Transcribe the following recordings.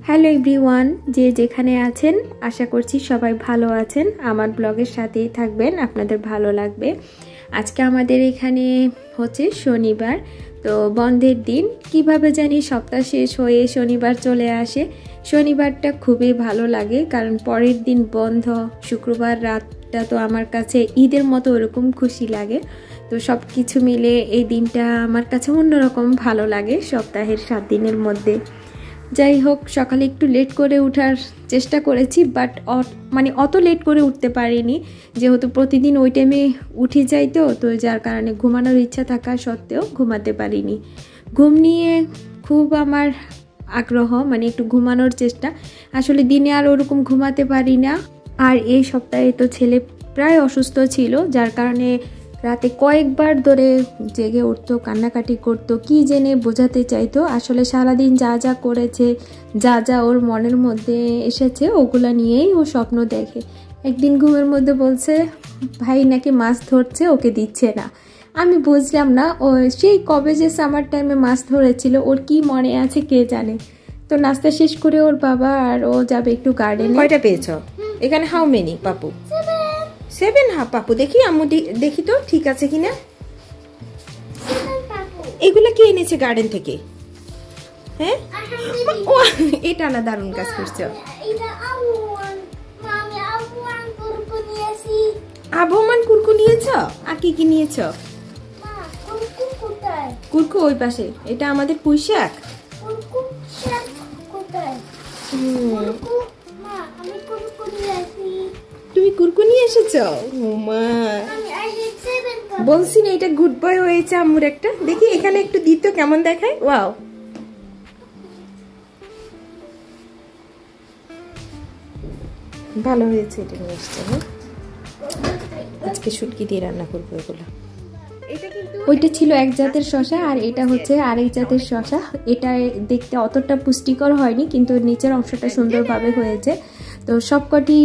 Hello everyone, যে যেখানে আছেন আশা করছি সবাই ভালো আছেন। আমার ব্লগের সাথেই থাকবেন, আপনাদের ভালো লাগবে। আজকে আমাদের এখানে হচ্ছে শনিবার, তো বন্ধের দিন। কিভাবে জানি সপ্তাহ শেষ হয়ে শনিবার চলে আসে। শনিবারটা খুবই ভালো লাগে কারণ পরের দিন বন্ধ। শুক্রবার রাতটা তো আমার কাছে ঈদের মতো ওরকম খুশি লাগে। তো সব কিছু মিলে এই দিনটা আমার কাছে অন্যরকম ভালো লাগে সপ্তাহের 7 দিনের মধ্যে। যাই হোক, সকালে একটু লেট করে ওঠার চেষ্টা করেছি, বাট অত লেট করে উঠতে পারিনি, যেহেতু প্রতিদিন ওই টাইমে উঠে যাই। তো যার কারণে ঘুমানোর ইচ্ছা থাকা সত্ত্বেও ঘুমাতে পারিনি। ঘুম নিয়ে খুব আমার আগ্রহ, একটু ঘুমানোর চেষ্টা। আসলে দিনে আর ওরকম ঘুমাতে পারি না। আর এই সপ্তাহে তো ছেলে প্রায় অসুস্থ ছিল, যার কারণে রাতে কয়েকবার ধরে জেগে উঠতো, কান্নাকাটি করতো, কি জেনে বোঝাতে চাইতো। আসলে সারাদিন যা যা করেছে, যা যা ওর মনের মধ্যে এসেছে, ওগুলা নিয়েই ও স্বপ্ন দেখে। একদিন ঘুমের মধ্যে বলছে ভাই নাকি মাছ ধরছে, ওকে দিচ্ছে না। আমি বুঝলাম না ও সেই কবে যে সামার টাইমে মাছ ধরেছিল, ওর কি মনে আছে কে জানে। তো নাস্তা শেষ করে ওর বাবা আর ও যাবে একটু গার্ডেনে। কয়টা পেয়েছ এখানে? How many Papu? 7। হ্যাঁ পাপু, দেখি আম্মু দেখি তো ঠিক আছে কিনা। এগুলা কি এনেছে গার্ডেন থেকে? হ্যাঁ, এটা না দারুণ কাজ করছে। আবহমান কুরকু নিয়েছ? আর কি কি নিয়েছ? কুরকু ওই পাশে। এটা আমাদের পুঁই শাক। তুমি কুরকু নিয়ে এসেছো? বলছি না এটা গুড বয় হয়েছে আম্মুর একটা। দেখি এখানে একটু দিত কেমন দেখায়। ওয়াও, ভালো হয়েছে। এটা নিয়ে এসছে। আজকে শুটকি দিয়ে রান্না করবো এগুলো। ওইটা ছিল এক জাতের শশা আর এটা হচ্ছে আরেক জাতের শশা। এটা দেখতে অতটা পুষ্টিকর হয়নি, কিন্তু নিচের অংশটা সুন্দরভাবে হয়েছে। তো সবকটি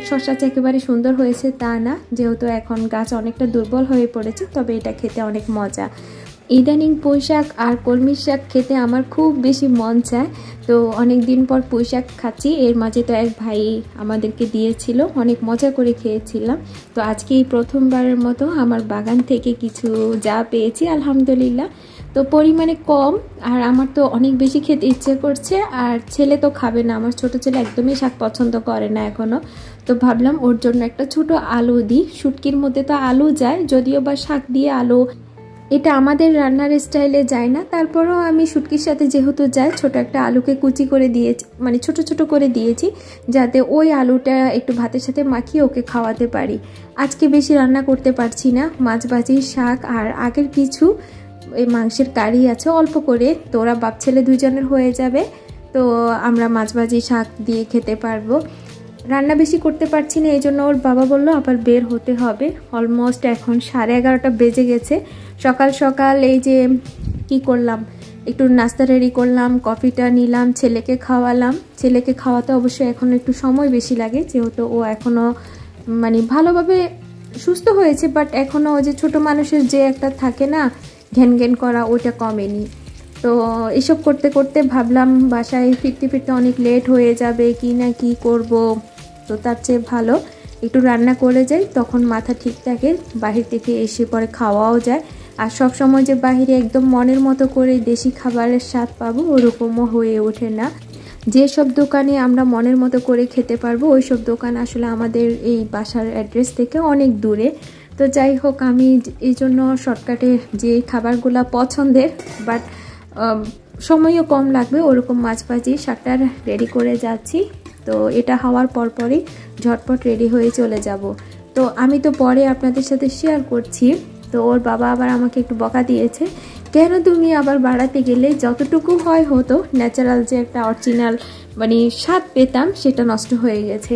শশা একেবারে সুন্দর হয়েছে তা না, যেহেতু এখন গাছ অনেকটা দুর্বল হয়ে পড়েছে। তবে এটা খেতে অনেক মজা। ইদানিং পুঁই শাক আর কলমি শাক খেতে আমার খুব বেশি মন চায়। তো অনেক দিন পর পুঁই শাক খাচ্ছি। এর মাঝে তো এক ভাই আমাদেরকে দিয়েছিল, অনেক মজা করে খেয়েছিলাম। তো আজকে এই প্রথমবারের মতো আমার বাগান থেকে কিছু যা পেয়েছি আলহামদুলিল্লাহ। তো পরিমাণে কম, আর আমার তো অনেক বেশি খেতে ইচ্ছে করছে। আর ছেলে তো খাবে না, আমার ছোট ছেলে একদমই শাক পছন্দ করে না এখনও। তো ভাবলাম ওর জন্য একটা ছোট আলু দিই। শুটকির মধ্যে তো আলু যায়, যদিও বা শাক দিয়ে আলু এটা আমাদের রান্নার স্টাইলে যায় না। তারপরেও আমি শুটকির সাথে যেহেতু যায়, ছোট একটা আলুকে কুচি করে দিয়েছি, ছোট ছোট করে দিয়েছি, যাতে ওই আলুটা একটু ভাতের সাথে মাখিয়ে ওকে খাওয়াতে পারি। আজকে বেশি রান্না করতে পারছি না, মাছ ভাজি, শাক আর আগের কিছু এই মাংসের কারি আছে অল্প করে। তো ওরা বাপ ছেলে দুজনের হয়ে যাবে, তো আমরা মাছ ভাজি শাক দিয়ে খেতে পারবো। রান্না বেশি করতে পারছি না, এই জন্য ওর বাবা বললো আবার বের হতে হবে। অলমোস্ট এখন 11:30 বেজে গেছে। সকাল সকাল এই যে কি করলাম, একটু নাস্তা রেডি করলাম, কফিটা নিলাম, ছেলেকে খাওয়ালাম। ছেলেকে খাওয়াতে অবশ্যই এখন একটু সময় বেশি লাগে, যেহেতু ও এখনও ভালোভাবে সুস্থ হয়েছে, বাট এখনও ওই যে ছোটো মানুষের যে একটা থাকে না ঘ্যান ঘ্যান করা, ওইটা কমেনি। তো এসব করতে করতে ভাবলাম বাসায় ফিরতে ফিরতে অনেক লেট হয়ে যাবে, কি না কি করব। তো তার চেয়ে ভালো একটু রান্না করে যাই, তখন মাথা ঠিক থাকে, বাহির থেকে এসে পরে খাওয়াও যায়। আর সব সময় যে বাহিরে একদম মনের মতো করে দেশি খাবারের স্বাদ পাবো ওরকমও হয়ে ওঠে না। যেসব দোকানে আমরা মনের মতো করে খেতে পারবো, ওই সব দোকান আসলে আমাদের এই বাসার অ্যাড্রেস থেকে অনেক দূরে। তো যাই হোক, আমি এই জন্য শর্টকাটে যে খাবারগুলো পছন্দের বাট সময়ও কম লাগবে ওরকম মাছ ভাজি শাকটা রেডি করে যাচ্ছি। তো এটা হওয়ার পরপরই ঝটপট রেডি হয়ে চলে যাব। তো আমি তো পরে আপনাদের সাথে শেয়ার করছি। তো ওর বাবা আবার আমাকে একটু বকা দিয়েছে, কেন তুমি আবার বাড়াতে গেলে? যতটুকু হয় হতো, ন্যাচারাল যে একটা অরিজিনাল স্বাদ পেতাম সেটা নষ্ট হয়ে গেছে।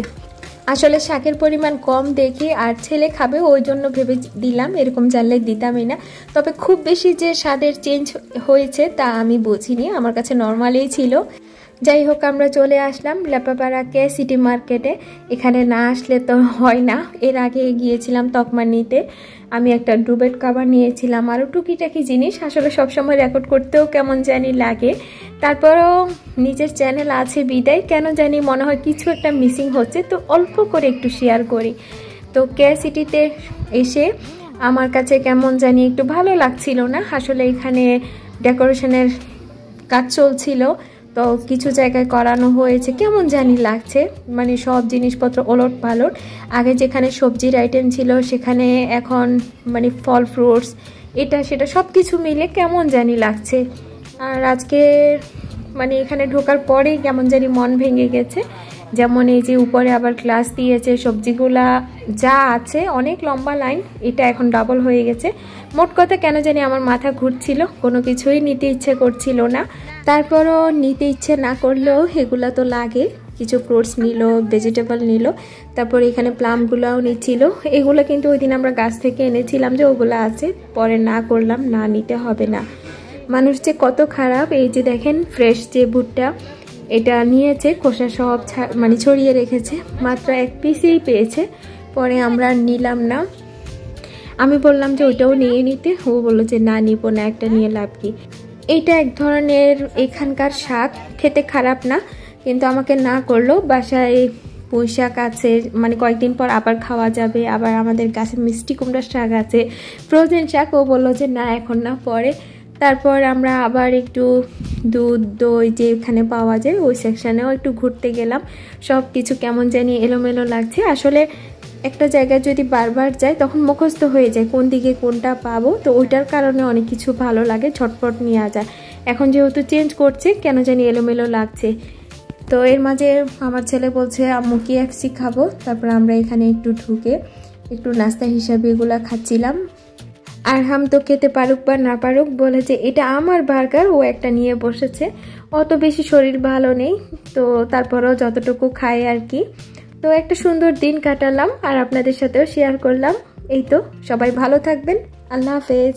আসলে শাকের পরিমাণ কম দেখি, আর ছেলে খাবে ওই জন্য ভেবে দিলাম, এরকম জানলে দিতামই না। তবে খুব বেশি যে স্বাদের চেঞ্জ হয়েছে তা আমি বুঝিনি, আমার কাছে নর্মালই ছিল। যাই হোক, আমরা চলে আসলাম লেপাপাড়া সিটি মার্কেটে। এখানে না আসলে তো হয় না। এর আগে গিয়েছিলাম তকমা নিতে, আমি একটা ডুবেট কাভার নিয়েছিলাম, আরও টুকিটাকি জিনিস। আসলে সবসময় রেকর্ড করতেও কেমন জানি লাগে, তারপরেও নিজের চ্যানেল আছে বিদায় কেন জানি মনে হয় কিছু একটা মিসিং হচ্ছে, তো অল্প করে একটু শেয়ার করি। তো সিটিতে এসে আমার কাছে কেমন জানি একটু ভালো লাগছিল না। আসলে এখানে ডেকোরেশনের কাজ চলছিল, তো কিছু জায়গায় করানো হয়েছে, কেমন জানি লাগছে, মানে সব জিনিসপত্র ওলট পালট। আগে যেখানে সবজির আইটেম ছিল সেখানে এখন মানে ফল ফ্রুটস এটা সেটা সব কিছু মিলে কেমন জানি লাগছে। আর আজকে মানে এখানে ঢোকার পরেই কেমন জানি মন ভেঙে গেছে। যেমন এই যে উপরে আবার গ্লাস দিয়েছে, সবজিগুলা যা আছে অনেক লম্বা লাইন, এটা এখন ডাবল হয়ে গেছে। মোট কথা কেন জানি আমার মাথা ঘুরছিল, কোনো কিছুই নিতে ইচ্ছে করছিল না। তারপরও নিতে ইচ্ছে না করলেও এগুলা তো লাগে, কিছু ফ্রুটস নিল, ভেজিটেবল নিল, তারপর এখানে প্লামগুলাও নিচ্ছিল। এগুলো কিন্তু ওই দিন আমরা গাছ থেকে এনেছিলাম যে ওগুলো আছে, পরে না করলাম, না নিতে হবে না। মানুষ যে কত খারাপ। এই যে দেখেন ফ্রেশ যে ভুট্টা, এটা নিয়েছে, খোসা সব মানে ছড়িয়ে রেখেছে, মাত্র এক পিসেই পেয়েছে, পরে আমরা নিলাম না। আমি বললাম যে ওইটাও নিয়ে নিতে, ও বললো যে না নিব না, একটা নিয়ে লাভ কি। এইটা এক ধরনের এখানকার শাক, খেতে খারাপ না, কিন্তু আমাকে না করলো। বাসায় পুঁই শাক আছে, মানে কয়েকদিন পর আবার খাওয়া যাবে। আবার আমাদের গাছে মিষ্টি কুমড়ার শাক আছে, ফ্রোজেন শাক, ও বললো যে না এখন না, পরে। তারপর আমরা আবার একটু দুধ দই যেখানে পাওয়া যায় ওই সেকশানেও একটু ঘুরতে গেলাম। সব কিছু কেমন জানি এলোমেলো লাগছে। আসলে একটা জায়গায় যদি বারবার যাই তখন মুখস্থ হয়ে যায় কোন দিকে কোনটা পাবো, তো ওইটার কারণে অনেক কিছু ভালো লাগে, ঝটপট নিয়ে যায়। এখন যেহেতু চেঞ্জ করছে কেন জানি এলোমেলো লাগছে। তো এর মাঝে আমার ছেলে বলছে আম্মু KFC খাবো। তারপর আমরা এখানে একটু ঢুকে একটু নাস্তা হিসাবে এগুলা খাচ্ছিলাম। আর হাম তো খেতে পারুক বা না পারুক, বলে যে এটা আমার বার্গার, ও একটা নিয়ে বসেছে। অত বেশি শরীর ভালো নেই, তো তারপরেও যতটুকু খাই আর কি। তো একটা সুন্দর দিন কাটালাম আর আপনাদের সাথেও শেয়ার করলাম। এই তো, সবাই ভালো থাকবেন, আল্লাহ হাফেজ।